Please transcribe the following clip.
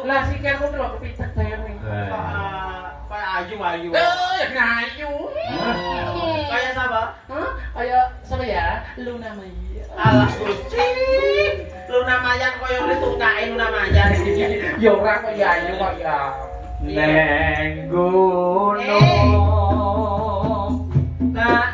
Lah sikil ku lho kepitek dhewe. Kayak ayu. Ngayu. Kayak siapa? Kayak siapa ya? Luna Maya. Alah Gusti. Luna Maya koyo ditungkae Luna Maya. Ya ora kok ya ayu kok ya. Neng gunung Nah,